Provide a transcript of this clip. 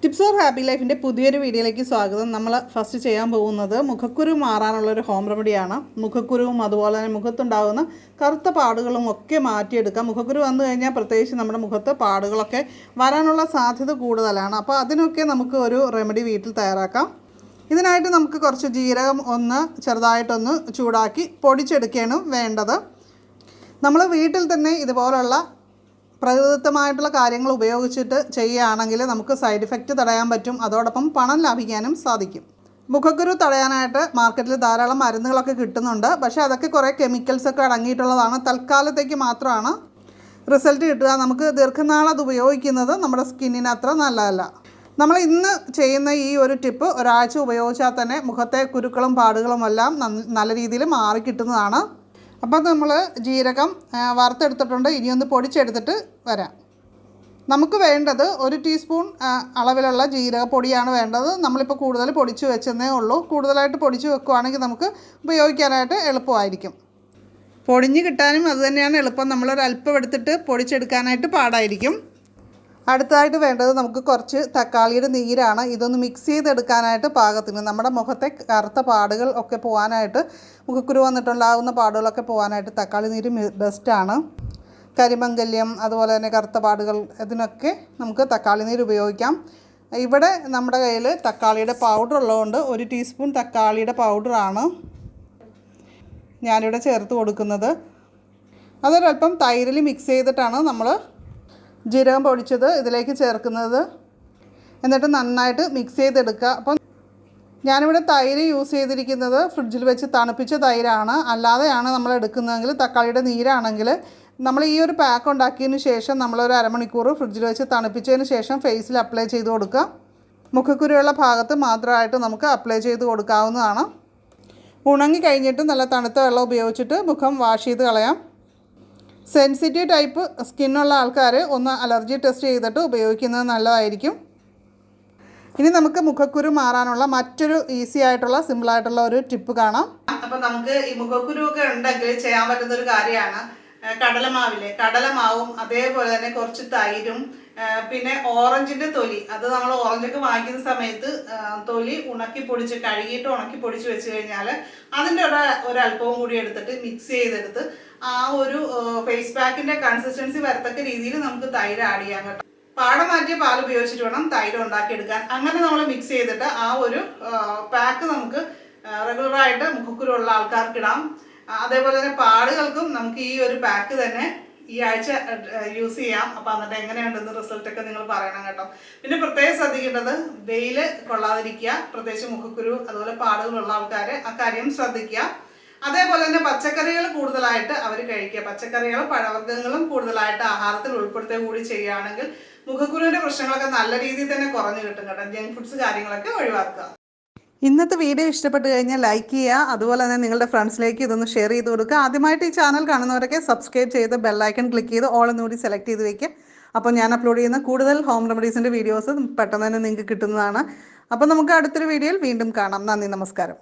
Tips or happy ലൈഫിൻ്റെ പുതിയൊരു വീഡിയോയിലേക്ക് സ്വാഗതം. നമ്മൾ ഫസ്റ്റ് ചെയ്യാൻ പോകുന്നത് മുഖക്കുരു മാറാനുള്ളൊരു ഹോം റെമഡിയാണ്. മുഖക്കുരുവും അതുപോലെ തന്നെ മുഖത്തുണ്ടാകുന്ന കറുത്ത പാടുകളും ഒക്കെ മാറ്റിയെടുക്കാം. മുഖക്കുരു വന്നു കഴിഞ്ഞാൽ പ്രത്യേകിച്ച് നമ്മുടെ മുഖത്ത് പാടുകളൊക്കെ വരാനുള്ള സാധ്യത കൂടുതലാണ്. അപ്പോൾ അതിനൊക്കെ നമുക്ക് ഒരു റെമഡി വീട്ടിൽ തയ്യാറാക്കാം. ഇതിനായിട്ട് നമുക്ക് കുറച്ച് ജീരകം ചെറുതായിട്ടൊന്ന് ചൂടാക്കി പൊടിച്ചെടുക്കുകയാണ് വേണ്ടത്. നമ്മൾ വീട്ടിൽ തന്നെ ഇതുപോലുള്ള പ്രകൃതിദത്തമായിട്ടുള്ള കാര്യങ്ങൾ ഉപയോഗിച്ചിട്ട് ചെയ്യുകയാണെങ്കിൽ നമുക്ക് സൈഡ് ഇഫക്റ്റ് തടയാൻ പറ്റും. അതോടൊപ്പം പണം ലാഭിക്കാനും സാധിക്കും. മുഖക്കുരു തടയാനായിട്ട് മാർക്കറ്റിൽ ധാരാളം മരുന്നുകളൊക്കെ കിട്ടുന്നുണ്ട്. പക്ഷേ അതൊക്കെ കുറേ കെമിക്കൽസൊക്കെ അടങ്ങിയിട്ടുള്ളതാണ്. തൽക്കാലത്തേക്ക് മാത്രമാണ് റിസൾട്ട് കിട്ടുക. നമുക്ക് ദീർഘനാൾ അത് ഉപയോഗിക്കുന്നത് നമ്മുടെ സ്കിന്നിന് അത്ര നല്ലതല്ല. നമ്മൾ ഇന്ന് ചെയ്യുന്ന ഈ ഒരു ടിപ്പ് ഒരാഴ്ച ഉപയോഗിച്ചാൽ തന്നെ മുഖത്തെ കുരുക്കളും പാടുകളും എല്ലാം നല്ല രീതിയിൽ മാറിക്കിട്ടുന്നതാണ്. അപ്പോൾ നമ്മൾ ജീരകം വറുത്തെടുത്തിട്ടുണ്ട്. ഇനിയൊന്ന് പൊടിച്ചെടുത്തിട്ട് വരാം. നമുക്ക് വേണ്ടത് 1 ടീസ്പൂൺ അളവിലുള്ള ജീരകപ്പൊടിയാണ് വേണ്ടത്. നമ്മളിപ്പോൾ കൂടുതൽ പൊടിച്ച് വെച്ചെന്നേ ഉള്ളൂ. കൂടുതലായിട്ട് പൊടിച്ച് വെക്കുകയാണെങ്കിൽ നമുക്ക് ഉപയോഗിക്കാനായിട്ട് എളുപ്പമായിരിക്കും. പൊടിഞ്ഞ് കിട്ടാനും അതുതന്നെയാണ് എളുപ്പം. നമ്മളൊരല്പം എടുത്തിട്ട് പൊടിച്ചെടുക്കാനായിട്ട് പാടായിരിക്കും. അടുത്തതായിട്ട് വേണ്ടത് നമുക്ക് കുറച്ച് തക്കാളിയുടെ നീരാണ്. ഇതൊന്ന് മിക്സ് ചെയ്തെടുക്കാനായിട്ട് പാകത്തിന് നമ്മുടെ മുഖത്തെ കറുത്ത പാടുകൾ ഒക്കെ പോകാനായിട്ട്, മുഖക്കുരു വന്നിട്ടുണ്ടാകുന്ന പാടുകളൊക്കെ പോകാനായിട്ട് തക്കാളി നീര് ബെസ്റ്റാണ്. കരിമംഗല്യം അതുപോലെ തന്നെ കറുത്ത പാടുകൾ ഇതിനൊക്കെ നമുക്ക് തക്കാളി നീര് ഉപയോഗിക്കാം. ഇവിടെ നമ്മുടെ കയ്യിൽ തക്കാളിയുടെ പൗഡർ ഉള്ളതുകൊണ്ട് 1 ടീസ്പൂൺ തക്കാളിയുടെ പൗഡറാണ് ഞാനിവിടെ ചേർത്ത് കൊടുക്കുന്നത്. അതൊരല്പം തൈരിൽ മിക്സ് ചെയ്തിട്ടാണ് നമ്മൾ ജീരകം പൊടിച്ചത് ഇതിലേക്ക് ചേർക്കുന്നത്. എന്നിട്ട് നന്നായിട്ട് മിക്സ് ചെയ്തെടുക്കുക. അപ്പം ഞാനിവിടെ തൈര് യൂസ് ചെയ്തിരിക്കുന്നത് ഫ്രിഡ്ജിൽ വെച്ച് തണുപ്പിച്ച തൈരാണ്. അല്ലാതെയാണ് നമ്മൾ എടുക്കുന്നതെങ്കിൽ, തക്കാളിയുടെ നീരാണെങ്കിൽ നമ്മൾ ഈ ഒരു പാക്ക് ഉണ്ടാക്കിയതിന് ശേഷം നമ്മളൊരു അരമണിക്കൂർ ഫ്രിഡ്ജിൽ വെച്ച് തണുപ്പിച്ചതിന് ശേഷം ഫേസിൽ അപ്ലൈ ചെയ്ത് കൊടുക്കുക. മുഖക്കുരുയുള്ള ഭാഗത്ത് മാത്രമായിട്ട് നമുക്ക് അപ്ലൈ ചെയ്ത് കൊടുക്കാവുന്നതാണ്. ഉണങ്ങി കഴിഞ്ഞിട്ട് നല്ല തണുത്ത വെള്ളം ഉപയോഗിച്ചിട്ട് മുഖം വാഷ് ചെയ്ത് കളയാം. സെൻസിറ്റീവ് ടൈപ്പ് സ്കിന്നുള്ള ആൾക്കാർ ഒന്ന് അലർജി ടെസ്റ്റ് ചെയ്തിട്ട് ഉപയോഗിക്കുന്നത് നല്ലതായിരിക്കും. ഇനി നമുക്ക് മുഖക്കുരു മാറാനുള്ള മറ്റൊരു ഈസി ആയിട്ടുള്ള സിമ്പിളായിട്ടുള്ള ഒരു ടിപ്പ് കാണാം. അപ്പോൾ നമുക്ക് ഈ മുഖക്കുരു ഒക്കെ ഉണ്ടെങ്കിൽ ചെയ്യാൻ പറ്റുന്നൊരു കാര്യമാണ് കടലമാവും അതേപോലെ തന്നെ കുറച്ച് തൈരും പിന്നെ ഓറഞ്ചിൻ്റെ തൊലി. അത് നമ്മൾ ഓറഞ്ചൊക്കെ വാങ്ങിക്കുന്ന സമയത്ത് തൊലി ഉണക്കി കഴുകിയിട്ട് ഉണക്കി പൊടിച്ച് വെച്ച് കഴിഞ്ഞാൽ അതിൻ്റെ ഒരല്പവും കൂടി എടുത്തിട്ട് മിക്സ് ചെയ്തെടുത്ത് ആ ഒരു ഫേസ് പാക്കിൻ്റെ കൺസിസ്റ്റൻസി വരത്തക്ക രീതിയിൽ നമുക്ക് തൈര് ആഡ് ചെയ്യാൻ കേട്ടോ. പാട മാറ്റിയ പാൽ ഉപയോഗിച്ചിട്ട് വേണം തൈര് ഉണ്ടാക്കിയെടുക്കാൻ. അങ്ങനെ നമ്മൾ മിക്സ് ചെയ്തിട്ട് ആ ഒരു പാക്ക് നമുക്ക് റെഗുലറായിട്ട് മുഖക്കുരുള്ള ആൾക്കാർക്ക് ഇടാം. അതേപോലെ തന്നെ പാടുകൾക്കും നമുക്ക് ഈ ഒരു പാക്ക് തന്നെ ഈ ആഴ്ച യൂസ് ചെയ്യാം. അപ്പോൾ എന്നിട്ട് എങ്ങനെയുണ്ടെന്ന് റിസൾട്ടൊക്കെ നിങ്ങൾ പറയണം കേട്ടോ. പിന്നെ പ്രത്യേകം ശ്രദ്ധിക്കേണ്ടത് വെയിൽ കൊള്ളാതിരിക്കുക. പ്രത്യേകിച്ച് മുഖക്കുരു അതുപോലെ പാടുകളുള്ള ആൾക്കാർ ആ കാര്യം ശ്രദ്ധിക്കുക. അതേപോലെ തന്നെ പച്ചക്കറികൾ കൂടുതലായിട്ട് അവർ കഴിക്കുക. പച്ചക്കറികളും പഴവർഗ്ഗങ്ങളും കൂടുതലായിട്ട് ആഹാരത്തിൽ ഉൾപ്പെടുത്തുക കൂടി ചെയ്യുകയാണെങ്കിൽ മുഖക്കുരുവിൻ്റെ പ്രശ്നങ്ങളൊക്കെ നല്ല രീതിയിൽ തന്നെ കുറഞ്ഞു കിട്ടും കേട്ടോ. ജങ്ക് ഫുഡ്സ് കാര്യങ്ങളൊക്കെ ഒഴിവാക്കുക. ഇന്നത്തെ വീഡിയോ ഇഷ്ടപ്പെട്ട് കഴിഞ്ഞാൽ ലൈക്ക് ചെയ്യുക. അതുപോലെ തന്നെ നിങ്ങളുടെ ഫ്രണ്ട്സിലേക്ക് ഇതൊന്ന് ഷെയർ ചെയ്ത് കൊടുക്കുക. ആദ്യമായിട്ട് ഈ ചാനൽ കാണുന്നവരൊക്കെ സബ്സ്ക്രൈബ് ചെയ്ത് ബെല്ലൈക്കൺ ക്ലിക്ക് ചെയ്ത് ഓൾ എന്നുകൂടി സെലക്ട് ചെയ്ത് വയ്ക്കുക. അപ്പോൾ ഞാൻ അപ്ലോഡ് ചെയ്യുന്ന കൂടുതൽ ഹോം റെമഡീസിൻ്റെ വീഡിയോസ് പെട്ടെന്ന് തന്നെ നിങ്ങൾക്ക് കിട്ടുന്നതാണ്. അപ്പോൾ നമുക്ക് അടുത്തൊരു വീഡിയോയിൽ വീണ്ടും കാണാം. നന്ദി, നമസ്കാരം.